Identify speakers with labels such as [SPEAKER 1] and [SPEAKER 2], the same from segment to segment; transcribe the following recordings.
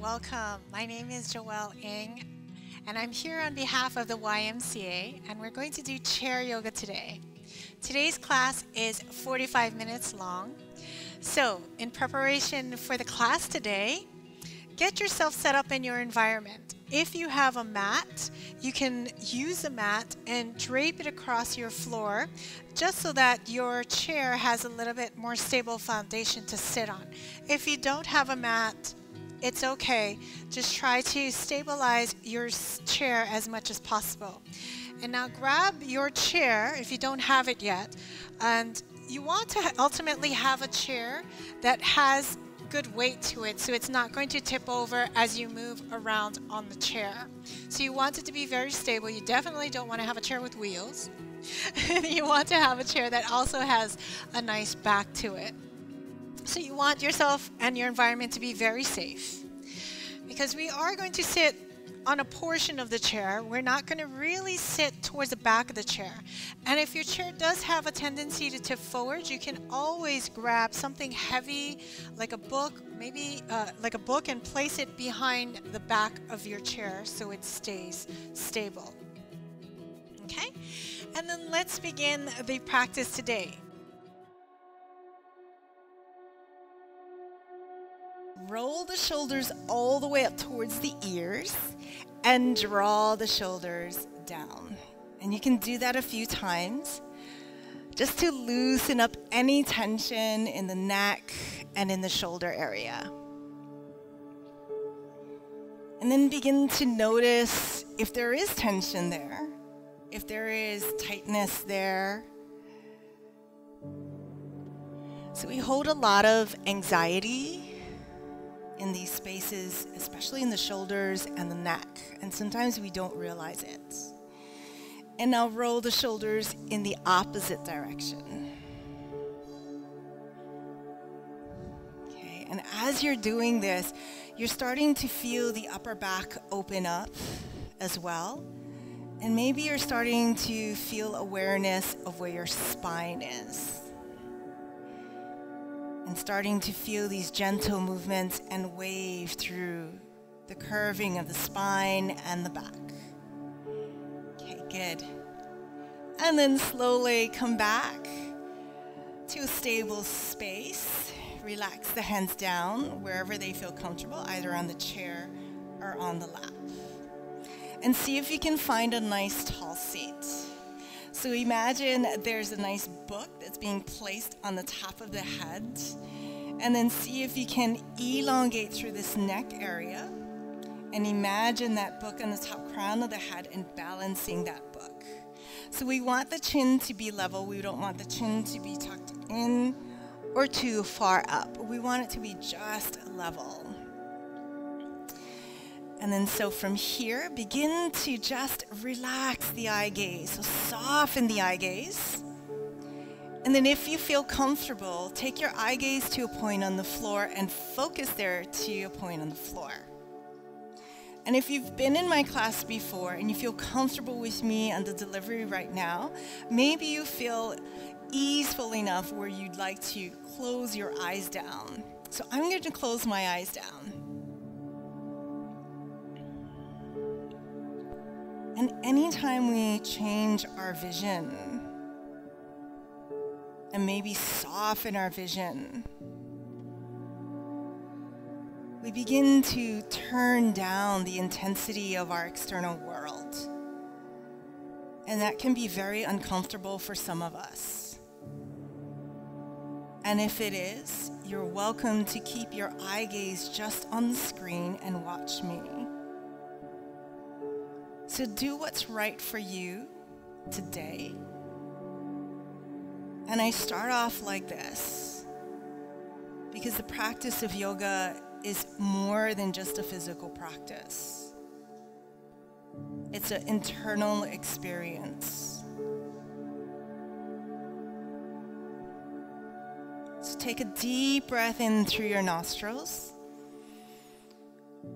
[SPEAKER 1] welcome. My name is Joelle Ng, and I'm here on behalf of the YMCA, and we're going to do chair yoga today. Today's class is 45 minutes long. So, in preparation for the class today, get yourself set up in your environment. If you have a mat, you can use a mat and drape it across your floor just so that your chair has a little bit more stable foundation to sit on. If you don't have a mat, it's okay. Just try to stabilize your chair as much as possible. And now grab your chair if you don't have it yet, and you want to ultimately have a chair that has good weight to it, so it's not going to tip over as you move around on the chair. So you want it to be very stable. You definitely don't want to have a chair with wheels. You want to have a chair that also has a nice back to it. So you want yourself and your environment to be very safe, because we are going to sit on a portion of the chair. We're not going to really sit towards the back of the chair. And if your chair does have a tendency to tip forward, you can always grab something heavy like a book, maybe like a book, and place it behind the back of your chair so it stays stable. Okay? And then let's begin the practice today. Roll the shoulders all the way up towards the ears and draw the shoulders down. And you can do that a few times just to loosen up any tension in the neck and in the shoulder area. And then begin to notice if there is tension there, if there is tightness there. So we hold a lot of anxiety in these spaces, especially in the shoulders and the neck, and sometimes we don't realize it. And now roll the shoulders in the opposite direction. Okay, and as you're doing this, you're starting to feel the upper back open up as well, and maybe you're starting to feel awareness of where your spine is, and starting to feel these gentle movements and wave through the curving of the spine and the back. Okay, good. And then slowly come back to a stable space. Relax the hands down wherever they feel comfortable, either on the chair or on the lap. And see if you can find a nice tall seat. So imagine there's a nice book that's being placed on the top of the head, and then see if you can elongate through this neck area, and imagine that book on the top crown of the head and balancing that book. So we want the chin to be level. We don't want the chin to be tucked in or too far up. We want it to be just level. And then so from here, begin to just relax the eye gaze. So soften the eye gaze. And then if you feel comfortable, take your eye gaze to a point on the floor and focus there to a point on the floor. And if you've been in my class before and you feel comfortable with me on the delivery right now, maybe you feel easeful enough where you'd like to close your eyes down. So I'm going to close my eyes down. And anytime we change our vision and maybe soften our vision, we begin to turn down the intensity of our external world. And that can be very uncomfortable for some of us. And if it is, you're welcome to keep your eye gaze just on the screen and watch me. So do what's right for you today. And I start off like this, because the practice of yoga is more than just a physical practice. It's an internal experience. So take a deep breath in through your nostrils.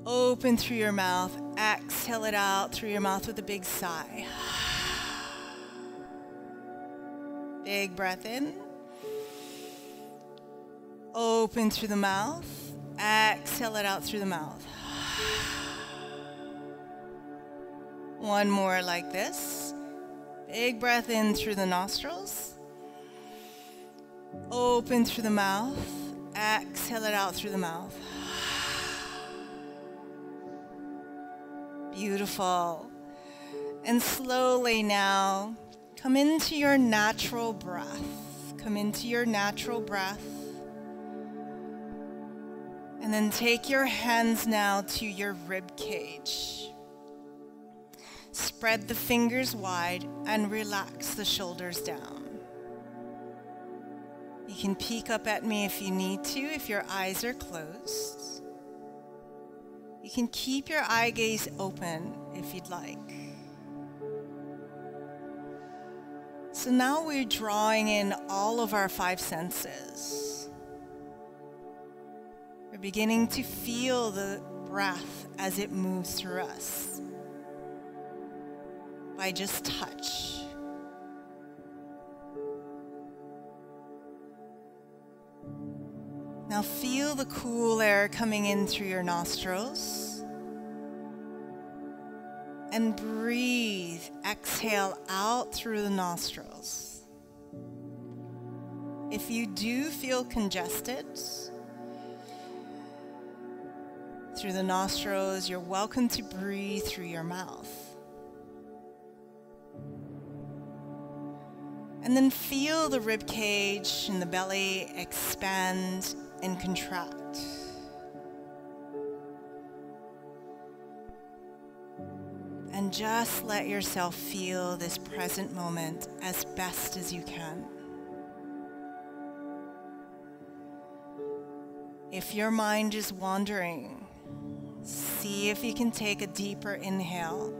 [SPEAKER 1] Open through your mouth. Exhale it out through your mouth with a big sigh. Big breath in. Open through the mouth. Exhale it out through the mouth.
[SPEAKER 2] One more like this. Big breath in through the nostrils. Open through the mouth. Exhale it out through the mouth. Beautiful. And slowly now, come into your natural breath. Come into your natural breath. And then take your hands now to your rib cage. Spread the fingers wide and relax the shoulders down. You can peek up at me if you need to, if your eyes are closed. You can keep your eye gaze open if you'd like. So now we're drawing in all of our 5 senses. We're beginning to feel the breath as it moves through us by just touch. Now feel the cool air coming in through your nostrils. And breathe, exhale out through the nostrils. If you do feel congested through the nostrils, you're welcome to breathe through your mouth. And then feel the rib cage and the belly expand and contract. And just let yourself feel this present moment as best as you can. If your mind is wandering, see if you can take a deeper inhale.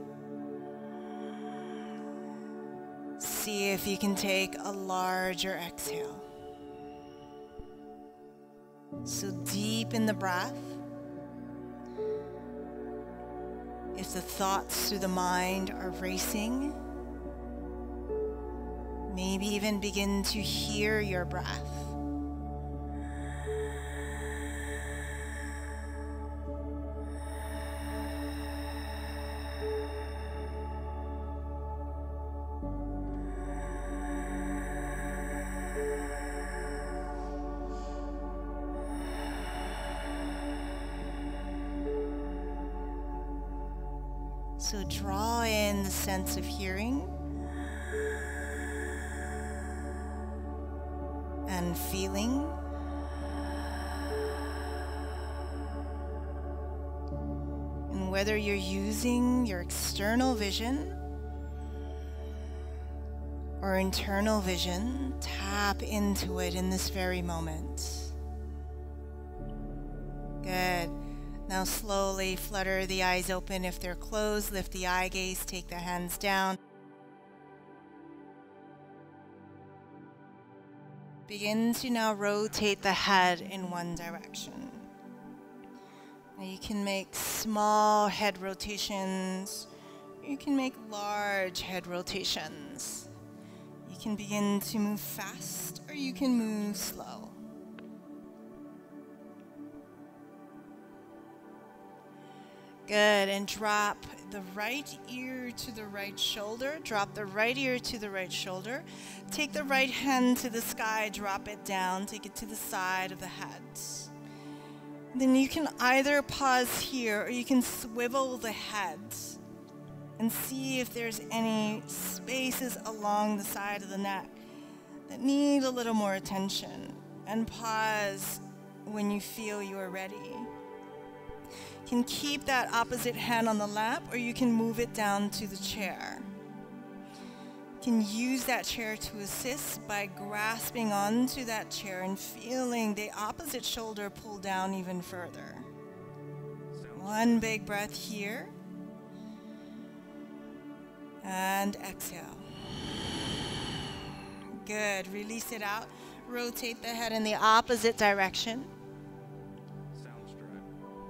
[SPEAKER 2] See if you can take a larger exhale. So deep in the breath. If the thoughts through the mind are racing, maybe even begin to hear your breath. So draw in the sense of hearing and feeling. And whether you're using your external vision or internal vision, tap into it in this very moment. Good. Now slowly flutter the eyes open if they're closed, lift the eye gaze, take the hands down. Begin to now rotate the head in one direction. Now you can make small head rotations, you can make large head rotations. You can begin to move fast or you can move slow. Good, and drop the right ear to the right shoulder. Drop the right ear to the right shoulder. Take the right hand to the sky, drop it down, take it to the side of the head. Then you can either pause here or you can swivel the head and see if there's any spaces along the side of the neck that need a little more attention. And pause when you feel you are ready. You can keep that opposite hand on the lap or you can move it down to the chair. You can use that chair to assist by grasping onto that chair and feeling the opposite shoulder pull down even further. One big breath here. And exhale. Good. Release it out. Rotate the head in the opposite direction.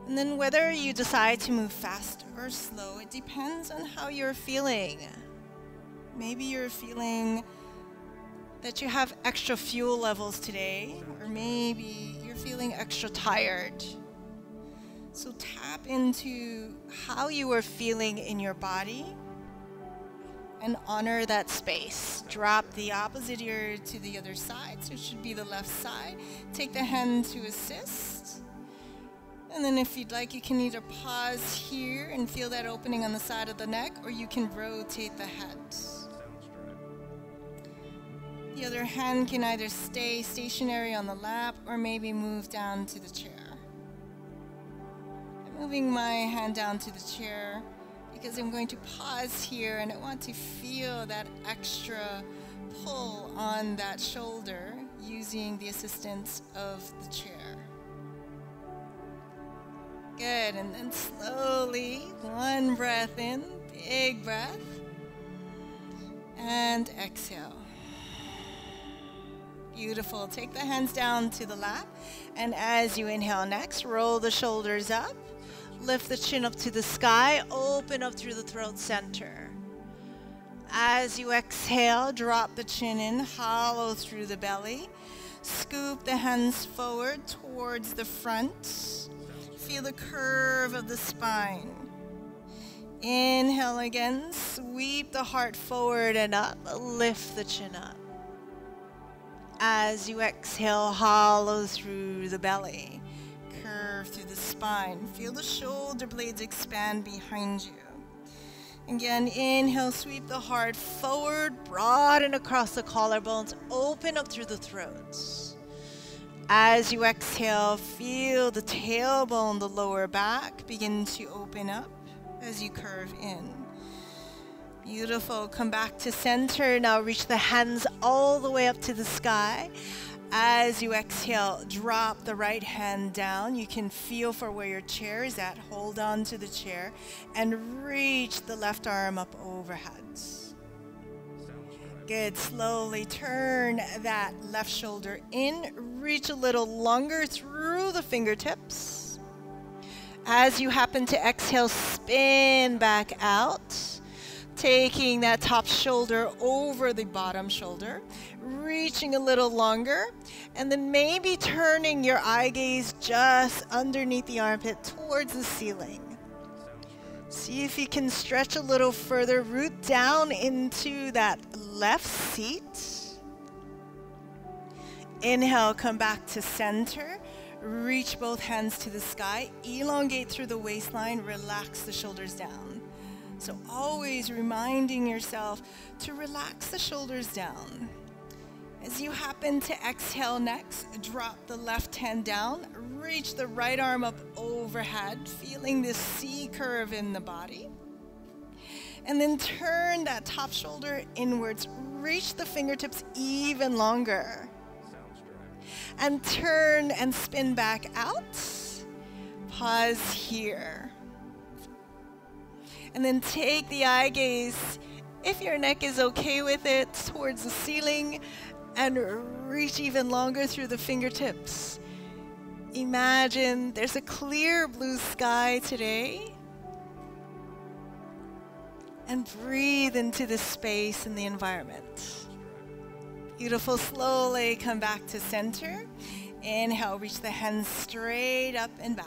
[SPEAKER 2] And then whether you decide to move fast or slow, it depends on how you're feeling. Maybe you're feeling that you have extra fuel levels today, or maybe you're feeling extra tired. So tap into how you are feeling in your body and honor that space. Drop the opposite ear to the other side, so it should be the left side. Take the hand to assist. And then if you'd like, you can either pause here and feel that opening on the side of the neck, or you can rotate the head. The other hand can either stay stationary on the lap or maybe move down to the chair. I'm moving my hand down to the chair because I'm going to pause here and I want to feel that extra pull on that shoulder using the assistance of the chair. Good, and then slowly, one breath in, big breath, and exhale. Beautiful. Take the hands down to the lap, and as you inhale next, roll the shoulders up, lift the chin up to the sky, open up through the throat center. As you exhale, drop the chin in, hollow through the belly, scoop the hands forward towards the front. Feel the curve of the spine. Inhale again, sweep the heart forward and up, lift the chin up. As you exhale, hollow through the belly, curve through the spine. Feel the shoulder blades expand behind you. Again, inhale, sweep the heart forward, broaden across the collarbones, open up through the throat. As you exhale, feel the tailbone, the lower back, begin to open up as you curve in. Beautiful. Come back to center. Now reach the hands all the way up to the sky. As you exhale, drop the right hand down. You can feel for where your chair is at. Hold on to the chair and reach the left arm up overhead. Good. Slowly turn that left shoulder in. Reach a little longer through the fingertips. As you happen to exhale, spin back out. Taking that top shoulder over the bottom shoulder. Reaching a little longer. And then maybe turning your eye gaze just underneath the armpit towards the ceiling. See if you can stretch a little further. Root down into that left seat. Inhale, come back to center. Reach both hands to the sky. Elongate through the waistline. Relax the shoulders down. So always reminding yourself to relax the shoulders down. As you happen to exhale next, drop the left hand down. Reach the right arm up overhead, feeling this C curve in the body. And then turn that top shoulder inwards. Reach the fingertips even longer. And turn and spin back out. Pause here. And then take the eye gaze, if your neck is okay with it, towards the ceiling and reach even longer through the fingertips. Imagine there's a clear blue sky today. And breathe into the space and the environment. Beautiful. Slowly come back to center. Inhale, reach the hands straight up and back.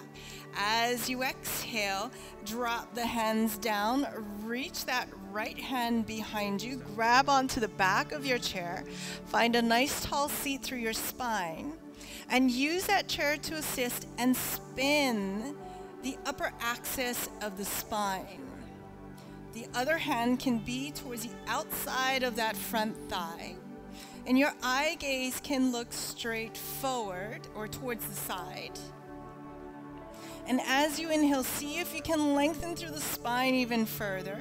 [SPEAKER 2] As you exhale, drop the hands down. Reach that right hand behind you. Grab onto the back of your chair. Find a nice tall seat through your spine. And use that chair to assist and spin the upper axis of the spine. The other hand can be towards the outside of that front thigh. And your eye gaze can look straight forward or towards the side. And as you inhale, see if you can lengthen through the spine even further.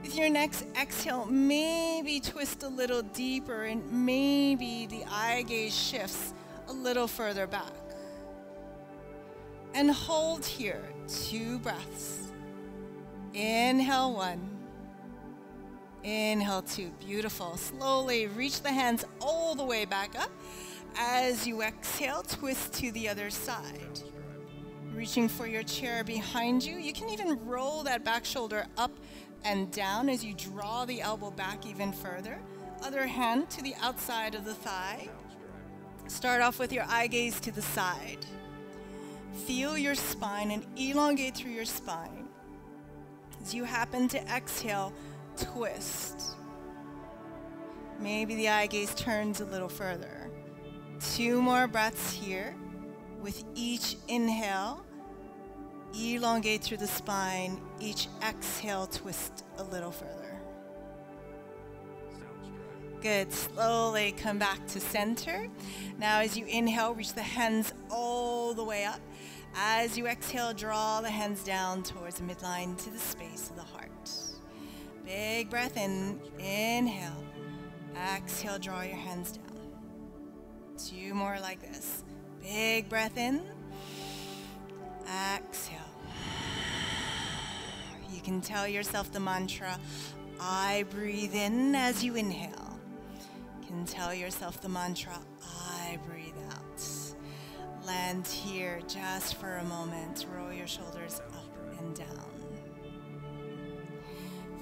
[SPEAKER 2] With your next exhale, maybe twist a little deeper and maybe the eye gaze shifts a little further back. And hold here, 2 breaths. Inhale 1. Inhale 2. Beautiful. Slowly reach the hands all the way back up. As you exhale, twist to the other side. Reaching for your chair behind you. You can even roll that back shoulder up and down as you draw the elbow back even further. Other hand to the outside of the thigh. Start off with your eye gaze to the side. Feel your spine and elongate through your spine. As you happen to exhale, twist. Maybe the eye gaze turns a little further. 2 more breaths here. With each inhale, elongate through the spine. Each exhale, twist a little further. Good. Slowly come back to center. Now as you inhale, reach the hands all the way up. As you exhale, draw the hands down towards the midline to the space of the heart. Big breath in. Inhale. Exhale, draw your hands down. 2 more like this. Big breath in. Exhale. You can tell yourself the mantra, I breathe in as you inhale. You can tell yourself the mantra, I breathe out. Land here just for a moment. Roll your shoulders up and down.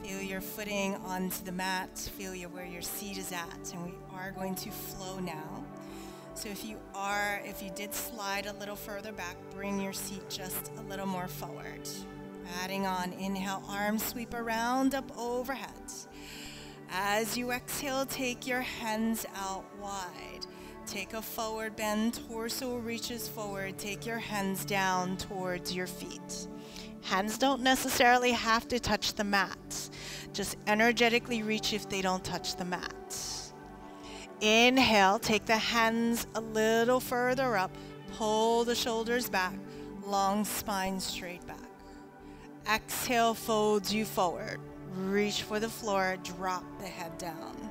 [SPEAKER 2] Feel your footing onto the mat. Feel where your seat is at. And we are going to flow now. So if you did slide a little further back, bring your seat just a little more forward. Adding on, inhale, arms sweep around, up overhead. As you exhale, take your hands out wide. Take a forward bend, torso reaches forward. Take your hands down towards your feet. Hands don't necessarily have to touch the mat. Just energetically reach if they don't touch the mat. Inhale, take the hands a little further up. Pull the shoulders back. Long spine straight back. Exhale, folds you forward. Reach for the floor, drop the head down.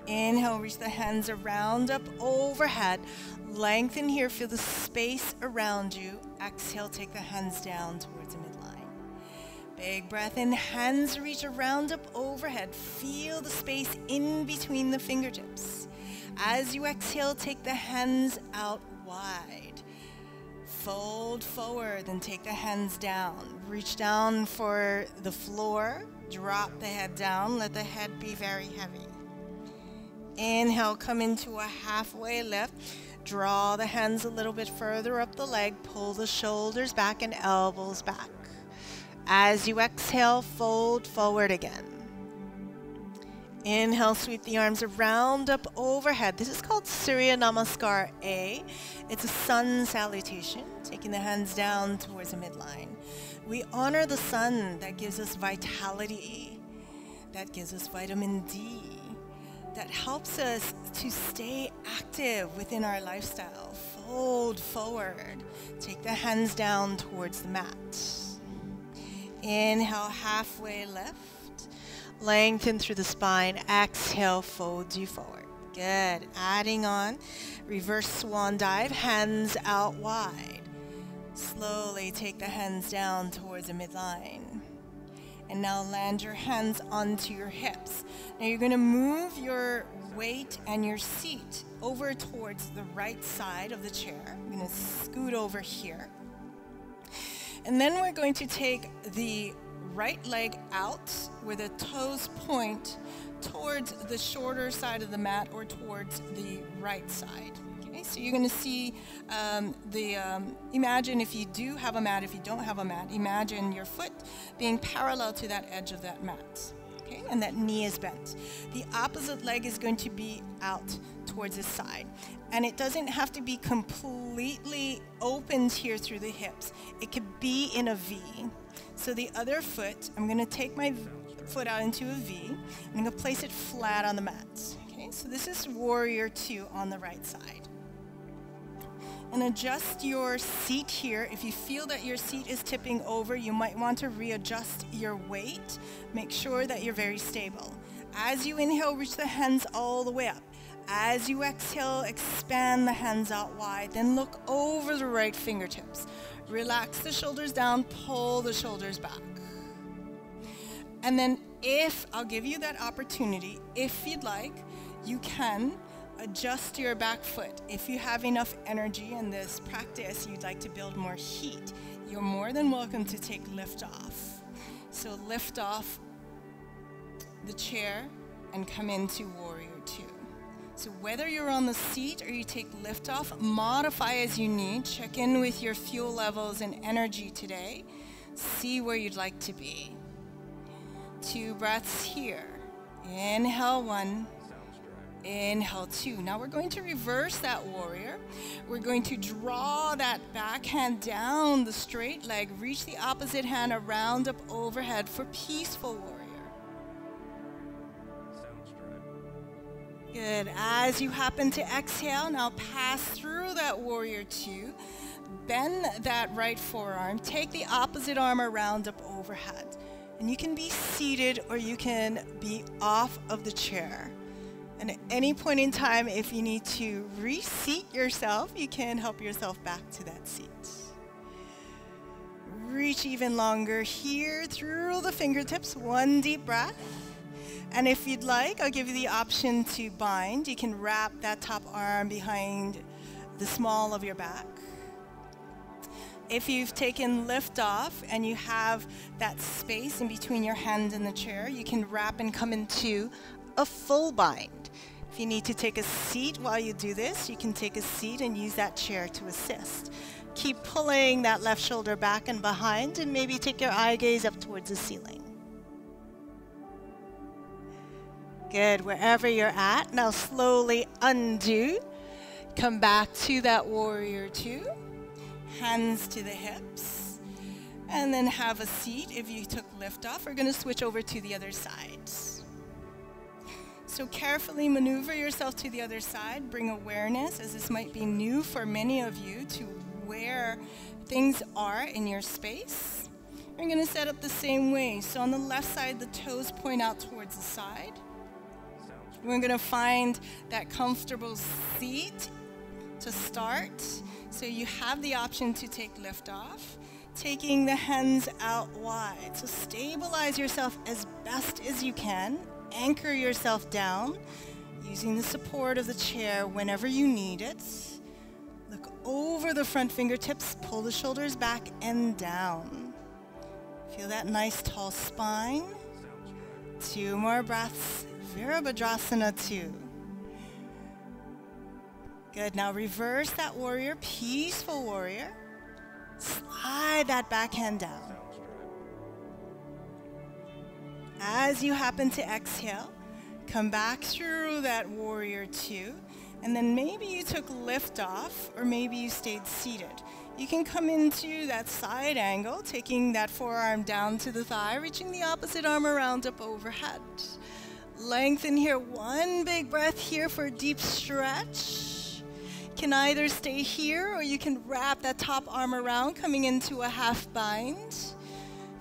[SPEAKER 2] Inhale, reach the hands around, up overhead. Lengthen here, feel the space around you. Exhale, take the hands down towards the midline. Big breath in, hands reach around, up overhead. Feel the space in between the fingertips. As you exhale, take the hands out wide. Fold forward and take the hands down. Reach down for the floor. Drop the head down. Let the head be very heavy. Inhale, come into a halfway lift. Draw the hands a little bit further up the leg. Pull the shoulders back and elbows back. As you exhale, fold forward again. Inhale, sweep the arms around, up overhead. This is called Surya Namaskar A. It's a sun salutation, taking the hands down towards the midline. We honor the sun that gives us vitality, that gives us vitamin D, that helps us to stay active within our lifestyle. Fold forward. Take the hands down towards the mat. Inhale, halfway lift. Lengthen through the spine. Exhale, fold you forward. Good. Adding on, reverse swan dive, hands out wide. Slowly take the hands down towards the midline. And now land your hands onto your hips. Now you're going to move your weight and your seat over towards the right side of the chair. I'm going to scoot over here. And then we're going to take the right leg out where the toes point towards the shorter side of the mat or towards the right side. Okay, so you're going to see imagine if you do have a mat, if you don't have a mat, imagine your foot being parallel to that edge of that mat. Okay, and that knee is bent. The opposite leg is going to be out towards the side. And it doesn't have to be completely opened here through the hips. It could be in a V. So the other foot, I'm going to take my foot out into a V. I'm going to place it flat on the mat. Okay, so this is warrior 2 on the right side. And adjust your seat here. If you feel that your seat is tipping over, you might want to readjust your weight. Make sure that you're very stable. As you inhale, reach the hands all the way up. As you exhale, expand the hands out wide. Then look over the right fingertips. Relax the shoulders down, pull the shoulders back. And then I'll give you that opportunity, if you'd like, you can adjust your back foot. If you have enough energy in this practice, you'd like to build more heat, you're more than welcome to take lift off. So lift off the chair and come into warrior 2. So whether you're on the seat or you take liftoff, modify as you need. Check in with your fuel levels and energy today. See where you'd like to be. 2 breaths here. Inhale 1. Inhale 2. Now we're going to reverse that warrior. We're going to draw that back hand down the straight leg. Reach the opposite hand around up overhead for peaceful warrior. Good. As you happen to exhale, now pass through that warrior 2. Bend that right forearm. Take the opposite arm around up overhead. And you can be seated or you can be off of the chair. And at any point in time, if you need to reseat yourself, you can help yourself back to that seat. Reach even longer here through the fingertips. 1 deep breath. And if you'd like, I'll give you the option to bind. You can wrap that top arm behind the small of your back. If you've taken lift off and you have that space in between your hand and the chair, you can wrap and come into a full bind. If you need to take a seat while you do this, you can take a seat and use that chair to assist. Keep pulling that left shoulder back and behind, and maybe take your eye gaze up towards the ceiling. Good, wherever you're at, now slowly undo. Come back to that warrior 2. Hands to the hips. And then have a seat. If you took lift off, we're going to switch over to the other side. So carefully maneuver yourself to the other side. Bring awareness, as this might be new for many of you, to where things are in your space. We're going to set up the same way. So on the left side, the toes point out towards the side. We're going to find that comfortable seat to start. So you have the option to take lift off, taking the hands out wide. So stabilize yourself as best as you can. Anchor yourself down using the support of the chair whenever you need it. Look over the front fingertips, pull the shoulders back and down. Feel that nice tall spine. 2 more breaths. Virabhadrasana 2. Good, now reverse that warrior, peaceful warrior. Slide that back hand down. As you happen to exhale, come back through that warrior 2, and then maybe you took lift off, or maybe you stayed seated. You can come into that side angle, taking that forearm down to the thigh, reaching the opposite arm around up overhead. Lengthen here, 1 big breath here for a deep stretch. Can either stay here or you can wrap that top arm around, coming into a half bind.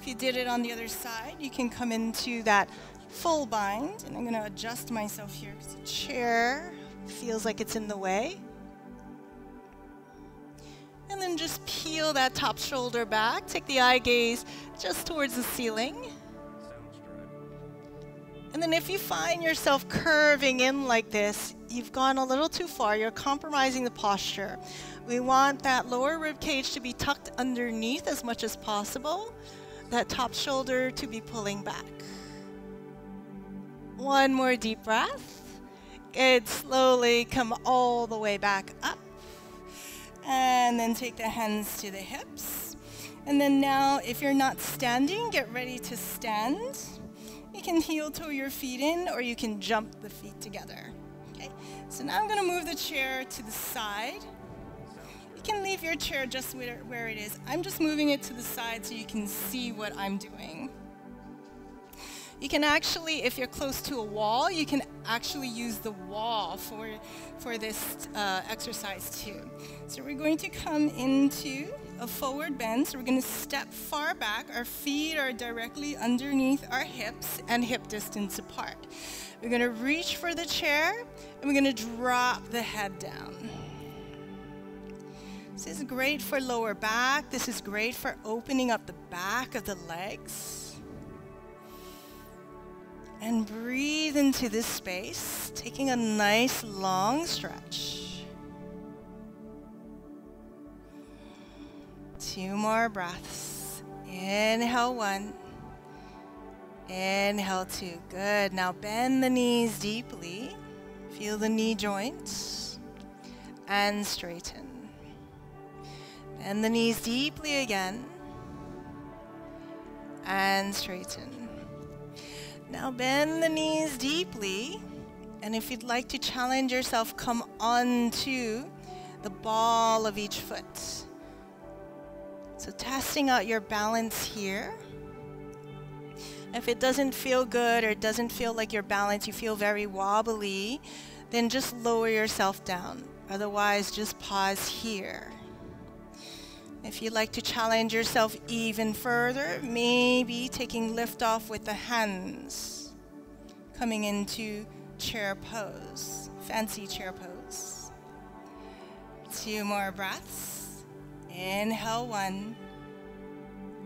[SPEAKER 2] If you did it on the other side, you can come into that full bind. And I'm going to adjust myself here because the chair feels like it's in the way. And then just peel that top shoulder back. Take the eye gaze just towards the ceiling. And then if you find yourself curving in like this, you've gone a little too far. You're compromising the posture. We want that lower rib cage to be tucked underneath as much as possible. That top shoulder to be pulling back. 1 more deep breath. Good. Slowly come all the way back up. And then take the hands to the hips. And then now, if you're not standing, get ready to stand. You can heel toe your feet in, or you can jump the feet together. Okay, so now I'm going to move the chair to the side. You can leave your chair just where it is. I'm just moving it to the side so you can see what I'm doing. You can actually, if you're close to a wall, you can actually use the wall for this exercise too. So we're going to come into a forward bend. So we're going to step far back. Our feet are directly underneath our hips and hip distance apart. We're going to reach for the chair and we're going to drop the head down. This is great for lower back. This is great for opening up the back of the legs. And breathe into this space, taking a nice long stretch. 2 more breaths. Inhale 1. Inhale 2. Good. Now bend the knees deeply. Feel the knee joints and straighten. Bend the knees deeply again and straighten. Now bend the knees deeply, and if you'd like to challenge yourself, come onto the ball of each foot. So testing out your balance here. If it doesn't feel good or it doesn't feel like your balance, you feel very wobbly, then just lower yourself down. Otherwise, just pause here. If you'd like to challenge yourself even further, maybe taking lift off with the hands. Coming into chair pose, fancy chair pose. 2 more breaths. Inhale 1,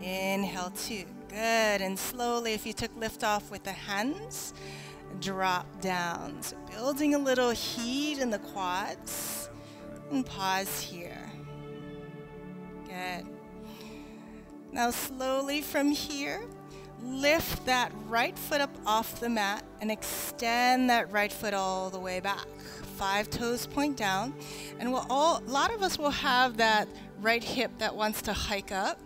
[SPEAKER 2] inhale 2. Good, and slowly, if you took lift off with the hands, drop down. So building a little heat in the quads, and pause here. Good. Now slowly from here, lift that right foot up off the mat and extend that right foot all the way back. 5 toes point down, and a lot of us will have that right hip that wants to hike up.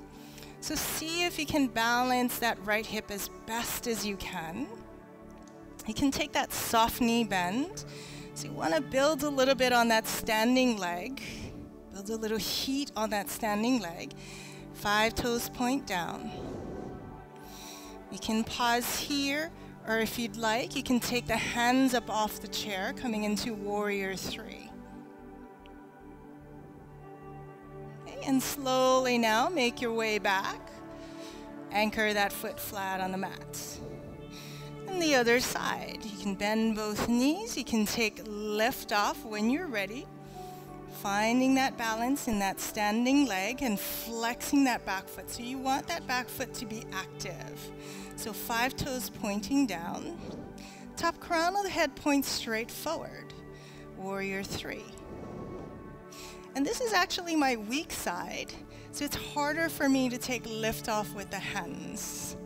[SPEAKER 2] So see if you can balance that right hip as best as you can. You can take that soft knee bend. So you want to build a little bit on that standing leg. Build a little heat on that standing leg. 5 toes point down. You can pause here, or if you'd like, you can take the hands up off the chair, coming into Warrior 3. And slowly now make your way back. Anchor that foot flat on the mat. And the other side, you can bend both knees. You can take lift off when you're ready. Finding that balance in that standing leg and flexing that back foot. So you want that back foot to be active. So 5 toes pointing down. Top crown of the head points straight forward. Warrior 3. And this is actually my weak side, so it's harder for me to take lift off with the hands.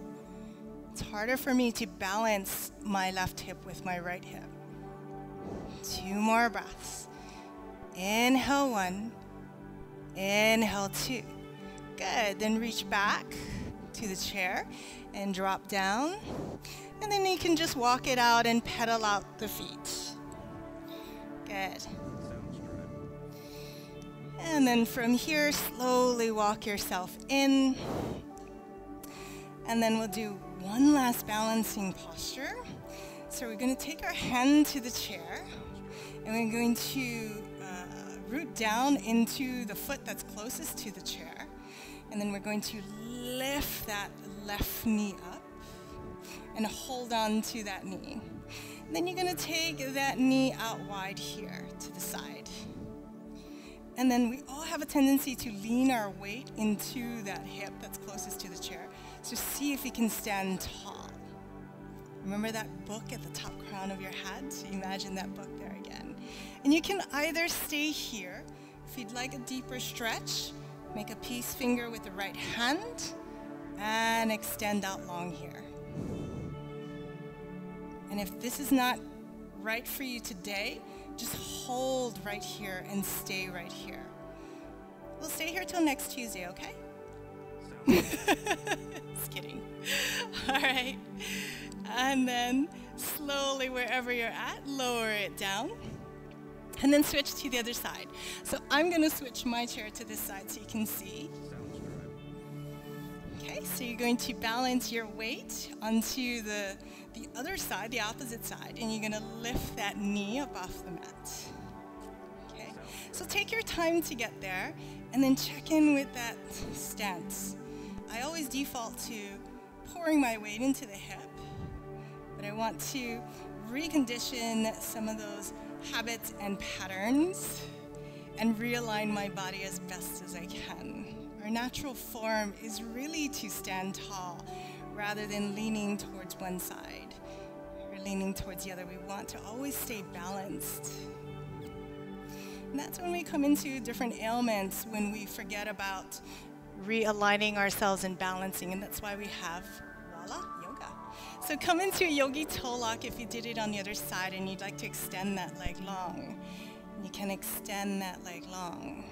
[SPEAKER 2] It's harder for me to balance my left hip with my right hip. 2 more breaths. Inhale 1, inhale 2. Good, then reach back to the chair and drop down. And then you can just walk it out and pedal out the feet. Good. And then from here, slowly walk yourself in. And then we'll do one last balancing posture. So we're going to take our hand to the chair, and we're going to root down into the foot that's closest to the chair. And then we're going to lift that left knee up and hold on to that knee. And then you're going to take that knee out wide here to the side. And then we all have a tendency to lean our weight into that hip that's closest to the chair. So see if you can stand tall. Remember that book at the top crown of your head? So imagine that book there again. And you can either stay here. If you'd like a deeper stretch, make a peace finger with the right hand and extend out long here. And if this is not right for you today, just hold right here and stay right here. We'll stay here till next Tuesday, okay? Just kidding. All right. And then slowly, wherever you're at, lower it down. And then switch to the other side. So I'm going to switch my chair to this side so you can see. Okay, so you're going to balance your weight onto the other side, the opposite side, and you're going to lift that knee up off the mat. Okay, so take your time to get there, and then check in with that stance. I always default to pouring my weight into the hip, but I want to recondition some of those habits and patterns and realign my body as best as I can. Our natural form is really to stand tall rather than leaning towards one side or leaning towards the other. We want to always stay balanced. And that's when we come into different ailments, when we forget about realigning ourselves and balancing, and that's why we have, voila, yoga. So come into a yogi toe lock if you did it on the other side and you'd like to extend that leg long. You can extend that leg long.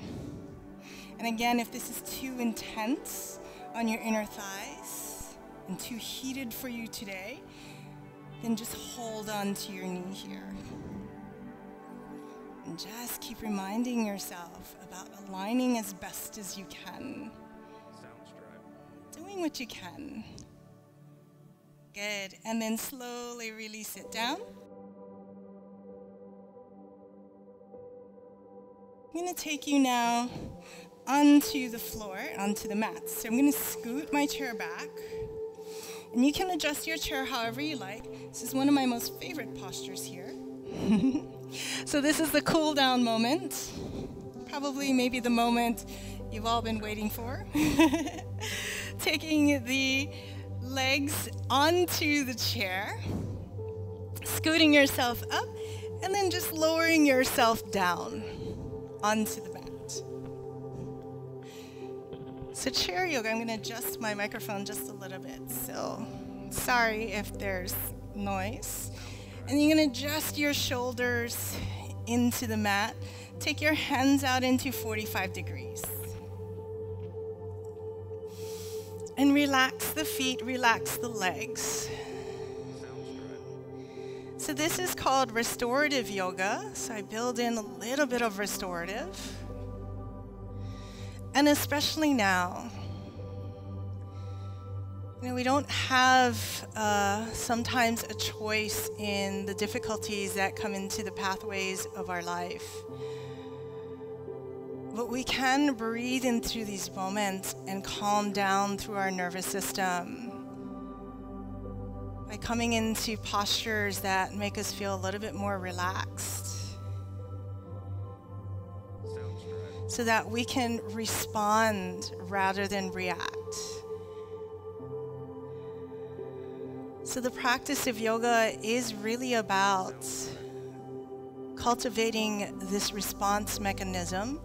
[SPEAKER 2] And again, if this is too intense on your inner thighs and too heated for you today, then just hold on to your knee here. And just keep reminding yourself about aligning as best as you can. Doing what you can. Good. And then slowly release it down. I'm going to take you now onto the floor, onto the mat. So I'm going to scoot my chair back. And you can adjust your chair however you like. This is one of my most favorite postures here. So this is the cool down moment. Probably maybe the moment you've all been waiting for. Taking the legs onto the chair, scooting yourself up, and then just lowering yourself down onto the mat. So chair yoga, I'm going to adjust my microphone just a little bit, so sorry if there's noise. And you're going to adjust your shoulders into the mat. Take your hands out into 45 degrees. And relax the feet, relax the legs. So this is called restorative yoga. So I build in a little bit of restorative. And especially now, we don't have sometimes a choice in the difficulties that come into the pathways of our life. But we can breathe into these moments and calm down through our nervous system by coming into postures that make us feel a little bit more relaxed, so that we can respond rather than react. So the practice of yoga is really about cultivating this response mechanism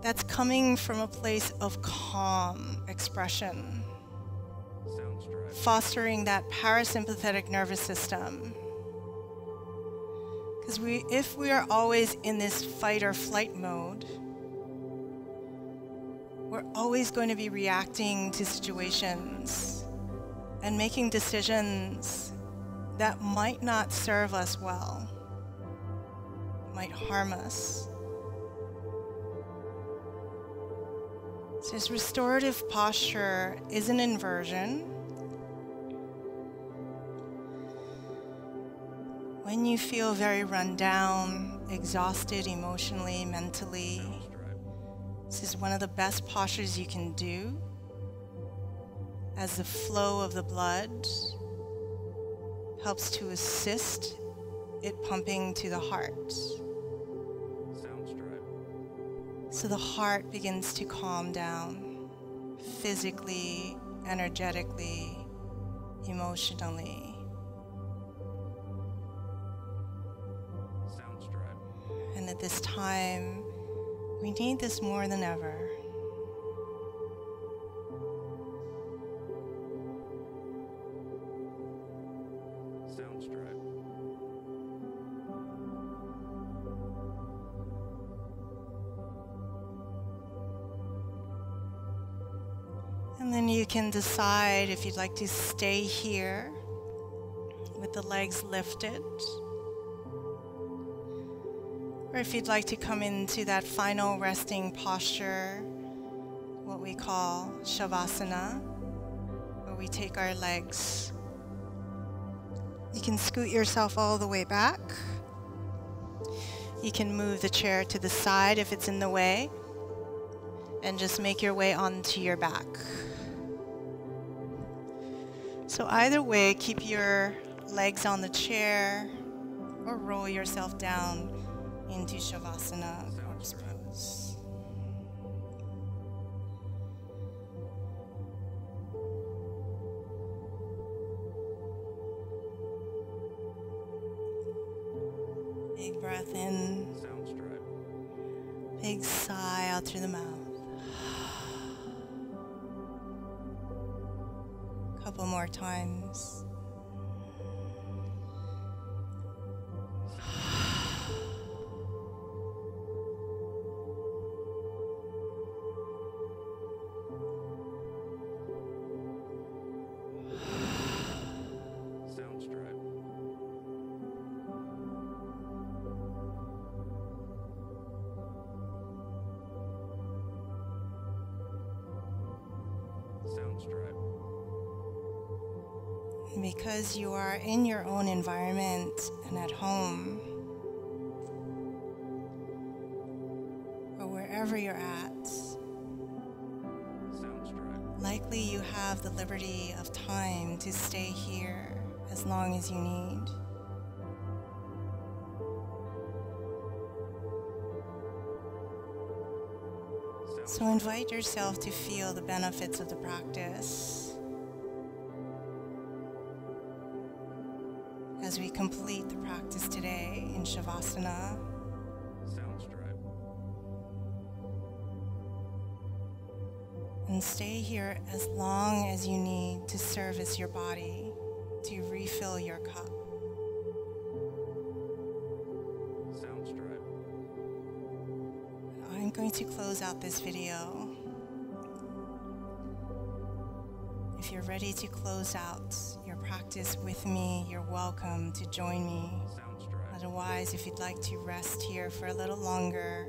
[SPEAKER 2] that's coming from a place of calm expression, fostering that parasympathetic nervous system. Because if we are always in this fight or flight mode, we're always going to be reacting to situations and making decisions that might not serve us well, might harm us. So this restorative posture is an inversion. When you feel very run down, exhausted emotionally, mentally, this is one of the best postures you can do, as the flow of the blood helps to assist it pumping to the heart. So the heart begins to calm down physically, energetically, emotionally. And at this time, we need this more than ever. And then you can decide if you'd like to stay here with the legs lifted, or if you'd like to come into that final resting posture, what we call Shavasana, where we take our legs. You can scoot yourself all the way back. You can move the chair to the side if it's in the way, and just make your way onto your back. So either way, keep your legs on the chair or roll yourself down into Shavasana, corpse pose. Big breath in. Big sigh out through the mouth. Couple more times. Because you are in your own environment and at home, or wherever you're at, likely you have the liberty of time to stay here as long as you need. So invite yourself to feel the benefits of the practice as we complete the practice today in Shavasana. And stay here as long as you need to service your body, to refill your cup. I'm going to close out this video. If you're ready to close out your practice with me, you're welcome to join me. Otherwise, if you'd like to rest here for a little longer,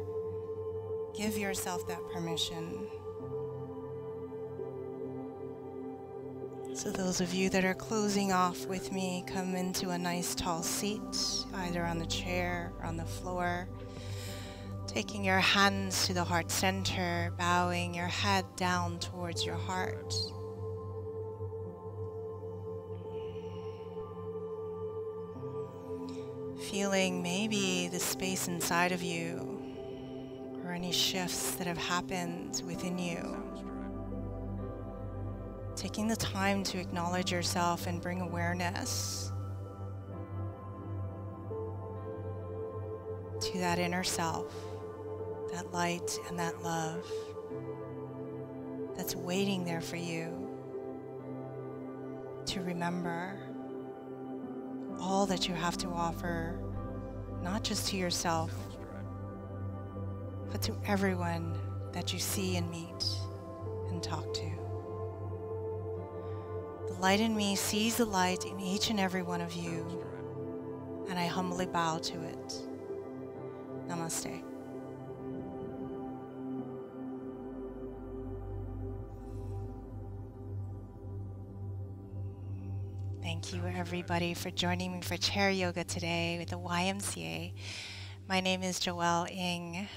[SPEAKER 2] give yourself that permission. So those of you that are closing off with me, come into a nice tall seat, either on the chair or on the floor. Taking your hands to the heart center, bowing your head down towards your heart. Feeling maybe the space inside of you or any shifts that have happened within you. Taking the time to acknowledge yourself and bring awareness to that inner self, that light and that love that's waiting there for you to remember all that you have to offer, not just to yourself, but to everyone that you see and meet and talk to. The light in me sees the light in each and every one of you, and I humbly bow to it. Namaste. Thank you everybody for joining me for chair yoga today with the YMCA. My name is Joelle Ng.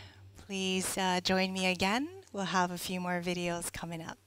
[SPEAKER 2] Please join me again. We'll have a few more videos coming up.